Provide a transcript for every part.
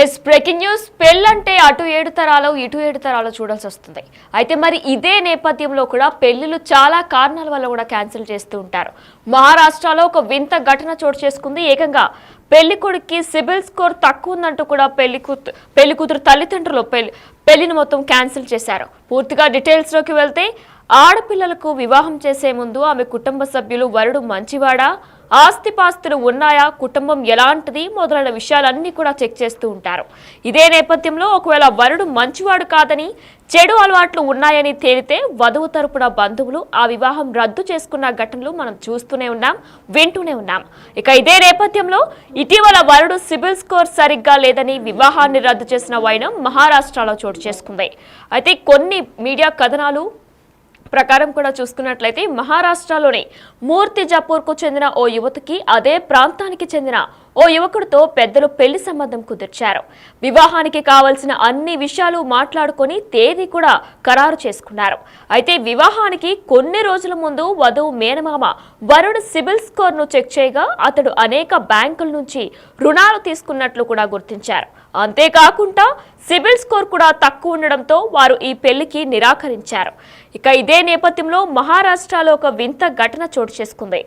Yes breaking news పెళ్ళంటే అటు 7 తరాలు ఇటు 7 తరాలు చూడాల్సి వస్తుంది. అయితే మరి ఇదే నేపథ్యంలో కూడా పెళ్లిలు చాలా కారణాల వల్ల కూడా క్యాన్సిల్ చేస్తూ ఉంటారు. మహారాష్ట్రలో ఒక వింత ఘటన చోటు చేసుకుంది. ఏకంగా పెళ్లి కొడుక్కి సిబిల్ స్కోర్ తక్కువ ఉందంటూ కూడా పెళ్లి కూతురు తల్లిదండ్రులు పెళ్లిని మొత్తం క్యాన్సిల్ చేశారు. పూర్తిగా డీటెయిల్స్ లోకి వెళ్తే ఆడపిల్లలకు వివాహం చేసే ముందు ఆమె కుటుంబ సభ్యులు వరుడు మంచివాడా, ఆస్తిపాస్తులు ఉన్నాయా, కుటుంబం ఎలాంటిది మొదలైన విషయాలన్నీ కూడా చెక్ చేస్తూ ఉంటారు. ఇదే నేపథ్యంలో ఒకవేళ వరుడు మంచివాడు కాదని, చెడు అలవాట్లు ఉన్నాయని తేలితే వధువు తరపున బంధువులు ఆ వివాహం రద్దు చేసుకున్న ఘటనలు మనం చూస్తూనే ఉన్నాం, వింటూనే ఉన్నాం. ఇక ఇదే నేపథ్యంలో ఇటీవల వరుడు సిబిల్ స్కోర్ సరిగ్గా లేదని వివాహాన్ని రద్దు చేసిన వైనం మహారాష్ట్రలో చోటు చేసుకుంది. అయితే కొన్ని మీడియా కథనాలు ప్రకారం కూడా చూసుకున్నట్లయితే మహారాష్ట్రలోని మూర్తిజాపూర్కు చెందిన ఓ యువతికి అదే ప్రాంతానికి చెందిన ఓ యువకుడితో పెద్దలు పెళ్లి సంబంధం కుదిర్చారు. వివాహానికి కావలసిన అన్ని విషయాలు మాట్లాడుకొని తేదీ కూడా ఖరారు చేసుకున్నారు. అయితే వివాహానికి కొన్ని రోజుల ముందు వధువు మేనమామ వరుడు సిబిల్ స్కోర్ ను చెక్ చేయగా అతడు అనేక బ్యాంకుల నుంచి రుణాలు తీసుకున్నట్లు కూడా గుర్తించారు. అంతేకాకుండా సిబిల్ స్కోర్ కూడా తక్కువ ఉండడంతో వారు ఈ పెళ్లికి నిరాకరించారు. ఇక ఇదే నేపథ్యంలో మహారాష్ట్రలో ఒక వింత ఘటన చోటు చేసుకుంది.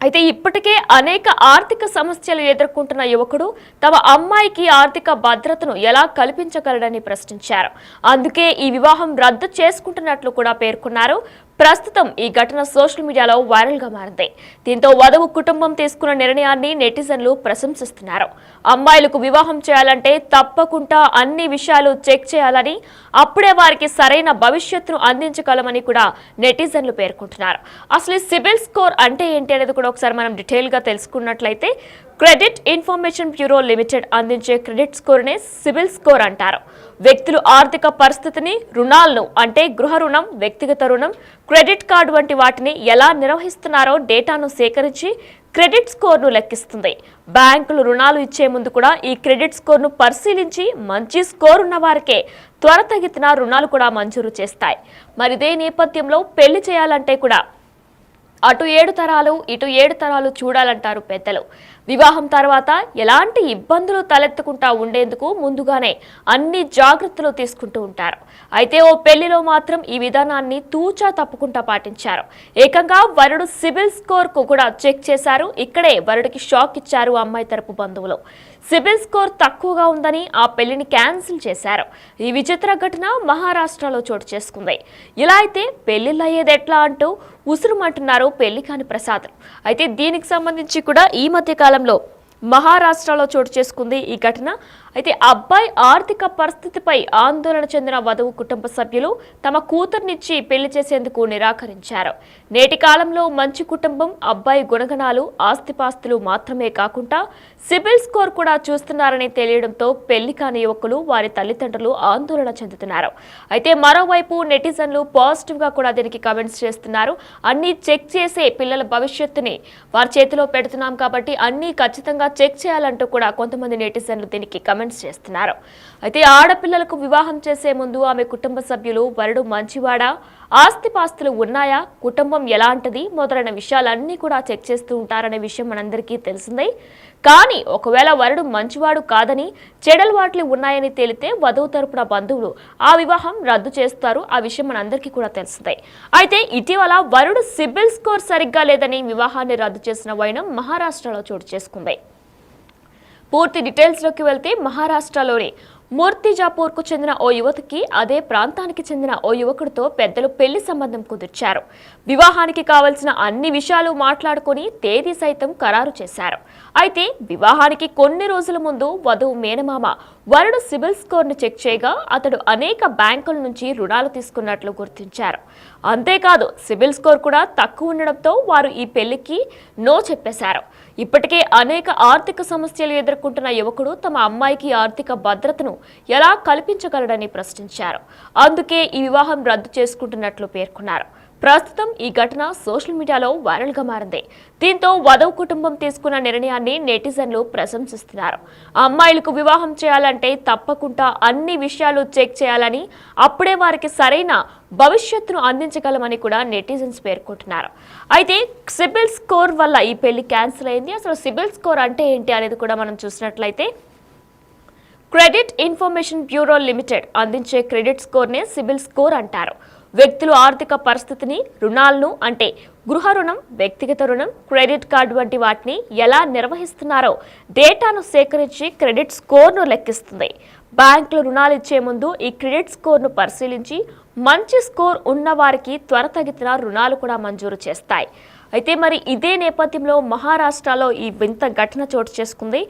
అయితే ఇప్పటికే అనేక ఆర్థిక సమస్యలు ఎదుర్కొంటున్న యువకుడు తమ అమ్మాయికి ఆర్థిక భద్రతను ఎలా కల్పించగలడని ప్రశ్నించారు. అందుకే ఈ వివాహం రద్దు చేసుకుంటున్నట్లు కూడా పేర్కొన్నారు. ప్రస్తుతం ఈ ఘటన సోషల్ మీడియాలో వైరల్ గా మారింది. దీంతో వధువు కుటుంబం తీసుకున్న నిర్ణయాన్ని నెటిజన్లు ప్రశంసిస్తున్నారు. అమ్మాయిలకు వివాహం చేయాలంటే తప్పకుండా అన్ని విషయాలు చెక్ చేయాలని, అప్పుడే వారికి సరైన భవిష్యత్తును అందించగలమని కూడా నెటిజన్లు పేర్కొంటున్నారు. అసలు సిబిల్ స్కోర్ అంటే ఏంటి అనేది కూడా ఒకసారి మనం డీటెయిల్ గా తెలుసుకున్నట్లయితే క్రెడిట్ ఇన్ఫర్మేషన్ బ్యూరో లిమిటెడ్ అందించే క్రెడిట్ స్కోర్నే సిబిల్ స్కోర్ అంటారు. వ్యక్తులు ఆర్థిక పరిస్థితిని, రుణాలను అంటే గృహ రుణం, వ్యక్తిగత రుణం, క్రెడిట్ కార్డు వంటి వాటిని ఎలా నిర్వహిస్తున్నారో డేటాను సేకరించి క్రెడిట్ స్కోర్ను లెక్కిస్తుంది. బ్యాంకులు రుణాలు ఇచ్చే ముందు కూడా ఈ క్రెడిట్ స్కోర్ను పరిశీలించి మంచి స్కోర్ ఉన్న వారికే త్వరితగతిన రుణాలు కూడా మంజూరు చేస్తాయి. మరి ఇదే నేపథ్యంలో పెళ్లి చేయాలంటే కూడా అటు 7 తరాలు ఇటు 7 తరాలు చూడాలంటారు పెద్దలు. వివాహం తర్వాత ఎలాంటి ఇబ్బందులు తలెత్తకుండా ఉండేందుకు ముందుగానే అన్ని జాగ్రత్తలు తీసుకుంటూ ఉంటారు. అయితే ఓ పెళ్లిలో మాత్రం ఈ విధానాన్ని తూచా తప్పకుండా పాటించారు. ఏకంగా వరుడు సిబిల్ స్కోర్ కు కూడా చెక్ చేశారు. ఇక్కడే వరుడికి షాక్ ఇచ్చారు అమ్మాయి తరపు బంధువులు. సిబిల్ స్కోర్ తక్కువగా ఉందని ఆ పెళ్లిని క్యాన్సిల్ చేశారు. ఈ విచిత్ర ఘటన మహారాష్ట్రలో చోటు చేసుకుంది. ఇలా అయితే పెళ్లిళ్ళు అయ్యేది ఎట్లా అంటూ ఉసురుమంటున్నారు పెళ్లి కాని ప్రసాద్. అయితే దీనికి సంబంధించి కూడా ఈ మధ్య కాలంలో మహారాష్ట్రలో చోటు చేసుకుంది ఈ ఘటన. అయితే అబ్బాయి ఆర్థిక పరిస్థితిపై ఆందోళన చెందిన వధువు కుటుంబ సభ్యులు తమ కూతుర్నిచ్చి పెళ్లి చేసేందుకు నిరాకరించారు. నేటి కాలంలో మంచి కుటుంబం, అబ్బాయి గుణగణాలు, ఆస్తిపాస్తులు మాత్రమే కాకుండా సిబిల్ స్కోర్ కూడా చూస్తున్నారని తెలియడంతో పెళ్లి కాని యువకులు, వారి తల్లిదండ్రులు ఆందోళన చెందుతున్నారు. అయితే మరోవైపు నెటిజన్లు పాజిటివ్ గా కూడా దీనికి కామెంట్స్ చేస్తున్నారు. అన్ని చెక్ చేసే పిల్లల భవిష్యత్తుని వారి చేతిలో పెడుతున్నాం కాబట్టి అన్ని ఖచ్చితంగా చెక్ చేయాలంటూ కూడా కొంతమంది నెటిజన్లు దీనికి కామెంట్స్ చేస్తున్నారు. అయితే ఆడపిల్లలకు వివాహం చేసే ముందు ఆమె కుటుంబ సభ్యులు వరుడు మంచివాడా, ఆస్తిపాస్తులు ఉన్నాయా, కుటుంబం ఎలాంటిది మొదలైన విషయాలన్నీ కూడా చెక్ చేస్తూ ఉంటారనే విషయం మనందరికీ తెలిసిందే. కానీ ఒకవేళ వరుడు మంచివాడు కాదని, చెడలవాట్లు ఉన్నాయని తేలితే వధువు తరపున బంధువులు ఆ వివాహం రద్దు చేస్తారు. ఆ విషయం మనందరికీ కూడా తెలిసిందే. అయితే ఇటీవల వరుడు సిబిల్ స్కోర్ సరిగ్గా లేదని వివాహాన్ని రద్దు చేసిన వైనం మహారాష్ట్రలో చోటు చేసుకుంది. పూర్తి డీటెయిల్స్ లోకి వెళ్తే మహారాష్ట్రలోని మూర్తిజాపూర్కు చెందిన ఓ యువతికి అదే ప్రాంతానికి చెందిన ఓ యువకుడితో పెద్దలు పెళ్లి సంబంధం కుదిర్చారు. వివాహానికి కావలసిన అన్ని విషయాలు మాట్లాడుకొని తేదీ సైతం ఖరారు చేశారు. అయితే వివాహానికి కొన్ని రోజుల ముందు వధువు మేనమామ వరుడు సిబిల్ స్కోర్ ను చెక్ చేయగా అతడు అనేక బ్యాంకుల నుంచి రుణాలు తీసుకున్నట్లు గుర్తించారు. అంతేకాదు సిబిల్ స్కోర్ కూడా తక్కువ ఉండడంతో వారు ఈ పెళ్లికి నో చెప్పేశారు. ఇప్పటికే అనేక ఆర్థిక సమస్యలు ఎదుర్కొంటున్న యువకుడు తమ అమ్మాయికి ఆర్థిక భద్రతను ఎలా కల్పించగలడని ప్రశ్నించారు. అందుకే ఈ వివాహం రద్దు చేసుకుంటున్నట్లు పేర్కొన్నారు. ప్రస్తుతం ఈ ఘటన సోషల్ మీడియాలో వైరల్ గా మారింది. దీంతో వధువు కుటుంబం తీసుకున్న నిర్ణయాన్ని నెటిజన్లు ప్రశంసిస్తున్నారు. అమ్మాయిలకు వివాహం చేయాలంటే తప్పకుండా అన్ని విషయాలు చెక్ చేయాలని, అప్పుడే వారికి సరైన భవిష్యత్తును అందించగలమని కూడా నెటిజన్స్ పేర్కొంటున్నారు. అయితే సిబిల్ స్కోర్ వల్ల ఈ పెళ్లి క్యాన్సిల్ అయింది. అసలు సిబిల్ స్కోర్ అంటే ఏంటి అనేది కూడా మనం చూసినట్లయితే క్రెడిట్ ఇన్ఫర్మేషన్ బ్యూరో లిమిటెడ్ అందించే క్రెడిట్ స్కోర్నే సిబిల్ స్కోర్ అంటారు. వ్యక్తులు ఆర్థిక పరిస్థితిని, రుణాలను అంటే గృహ రుణం, వ్యక్తిగత రుణం, క్రెడిట్ కార్డు వంటి వాటిని ఎలా నిర్వహిస్తున్నారో డేటాను సేకరించి క్రెడిట్ స్కోర్ను లెక్కిస్తుంది. బ్యాంకులు రుణాలు ఇచ్చే ముందు ఈ క్రెడిట్ స్కోర్ను పరిశీలించి మంచి స్కోర్ ఉన్న వారికి త్వరితగతిన రుణాలు కూడా మంజూరు చేస్తాయి. అయితే మరి ఇదే నేపథ్యంలో మహారాష్ట్రలో ఈ వింత ఘటన చోటు చేసుకుంది.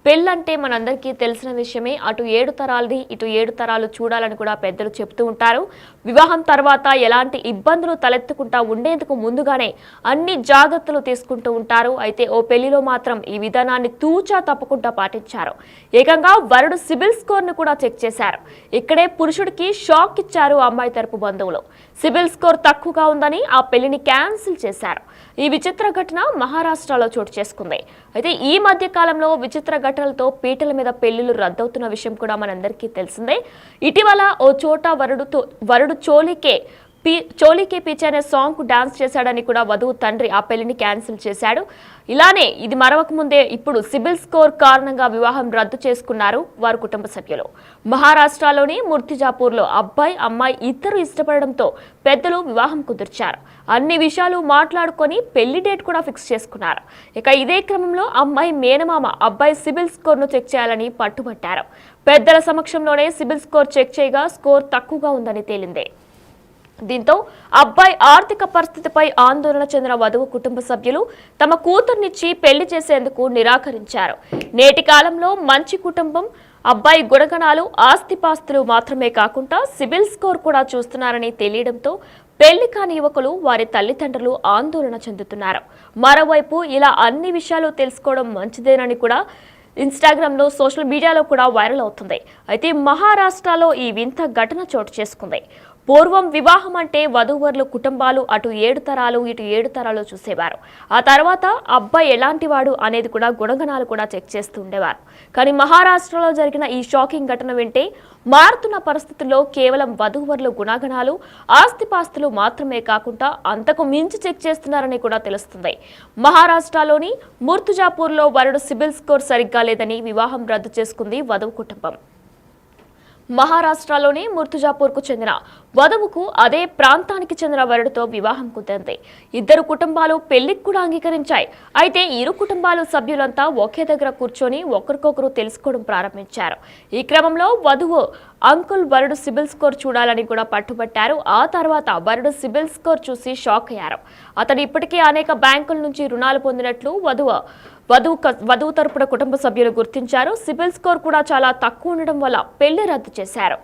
పెళ్ళంటే మనందరికీ తెలిసిన విషయమే. అటు 7 తరాలని ఇటు 7 తరాలు చూడాలని కూడా పెద్దలు చెప్తూ ఉంటారు. వివాహం తర్వాత ఎలాంటి ఇబ్బందులు తలెత్తుకుంటా ఉండేందుకు ముందుగానే అన్ని జాగ్రత్తలు తీసుకుంటూ ఉంటారు. అయితే ఓ పెళ్లిలో మాత్రం ఈ విధానాన్ని తూచా తప్పకుండా పాటించారు. ఏకంగా వరుడు సిబిల్ స్కోర్ను కూడా చెక్ చేశారు. ఇక్కడే పురుషుడికి షాక్ ఇచ్చారు అమ్మాయి తరపు బంధువులు. సిబిల్ స్కోర్ తక్కువగా ఉందని ఆ పెళ్లిని క్యాన్సిల్ చేశారు. ఈ విచిత్ర ఘటన మహారాష్ట్రలో చోటు చేసుకుంది. అయితే ఈ మధ్య కాలంలో విచిత్ర ఘటనలతో పీటల మీద పెళ్లిళ్లు రద్దవుతున్న విషయం కూడా మనందరికీ తెలిసిందే. ఇటీవల ఓ చోట వరుడు చోలీకే పీచే అనే సాంగ్ కు డాన్స్ చేశాడని కూడా వధువు తండ్రి ఆ పెళ్లిని క్యాన్సిల్ చేశాడు. ఇలానే ఇది మరవక ముందే ఇప్పుడు సిబిల్ స్కోర్ కారణంగా వివాహం రద్దు చేసుకున్నారు వారి కుటుంబ సభ్యులు. మహారాష్ట్రలోని మూర్తిజాపూర్లో అబ్బాయి అమ్మాయి ఇద్దరు ఇష్టపడడంతో పెద్దలు వివాహం కుదిర్చారు. అన్ని విషయాలు మాట్లాడుకొని పెళ్లి డేట్ కూడా ఫిక్స్ చేసుకున్నారు. ఇక ఇదే క్రమంలో అమ్మాయి మేనమామ అబ్బాయి సిబిల్ స్కోర్ ను చెక్ చేయాలని పట్టుబట్టారు. పెద్దల సమక్షంలోనే సిబిల్ స్కోర్ చెక్ చేయగా స్కోర్ తక్కువగా ఉందని తేలింది. దీంతో అబ్బాయి ఆర్థిక పరిస్థితిపై ఆందోళన చెందిన వధువు కుటుంబ సభ్యులు తమ కూతుర్నిచ్చి పెళ్లి చేసేందుకు నిరాకరించారు. నేటి కాలంలో మంచి కుటుంబం, అబ్బాయి గుణగణాలు, ఆస్తిపాస్తులు మాత్రమే కాకుండా సిబిల్ స్కోర్ కూడా చూస్తున్నారని తెలియడంతో పెళ్లి కాని యువకులు, వారి తల్లిదండ్రులు ఆందోళన చెందుతున్నారు. మరోవైపు ఇలా అన్ని విషయాలు తెలుసుకోవడం మంచిదేనని కూడా ఇన్స్టాగ్రామ్లో, సోషల్ మీడియాలో కూడా వైరల్ అవుతుంది. అయితే మహారాష్ట్రలో ఈ వింత ఘటన చోటు చేసుకుంది. పూర్వం వివాహం అంటే వధూవరుల కుటుంబాలు అటు 7 తరాలు ఇటు 7 తరాలు చూసేవారు. ఆ తర్వాత అబ్బాయి ఎలాంటి వాడు అనేది కూడా గుణగణాలు కూడా చెక్ చేస్తూ ఉండేవారు. కానీ మహారాష్ట్రలో జరిగిన ఈ షాకింగ్ ఘటన వింటే మారుతున్న పరిస్థితుల్లో కేవలం వధూవరుల గుణగణాలు, ఆస్తిపాస్తులు మాత్రమే కాకుండా అంతకు మించి చెక్ చేస్తున్నారని కూడా తెలుస్తుంది. మహారాష్ట్రలోని మూర్తిజాపూర్లో వరుడు సిబిల్ స్కోర్ సరిగ్గా లేదని వివాహం రద్దు చేసుకుంది వధువు కుటుంబం. మహారాష్ట్రలోని మూర్తిజాపూర్కు చెందిన వధువుకు అదే ప్రాంతానికి చెందిన వరుడితో వివాహం కుదిరింది. ఇద్దరు కుటుంబాలు పెళ్లికి కూడా అంగీకరించాయి. అయితే ఇరు కుటుంబాలు సభ్యులంతా ఒకే దగ్గర కూర్చొని ఒకరికొకరు తెలుసుకోవడం ప్రారంభించారు. ఈ క్రమంలో వధువు అంకుల్ వరుడు సిబిల్ స్కోర్ చూడాలని కూడా పట్టుబట్టారు. ఆ తర్వాత వరుడు సిబిల్ స్కోర్ చూసి షాక్ అయ్యారు. అతడు ఇప్పటికే అనేక బ్యాంకుల నుంచి రుణాలు పొందినట్లు వధువు తరపున కుటుంబ సభ్యులు గుర్తించారు. సిబిల్ స్కోర్ కూడా చాలా తక్కువ ఉండడం వల్ల పెళ్లి రద్దు చేశారు.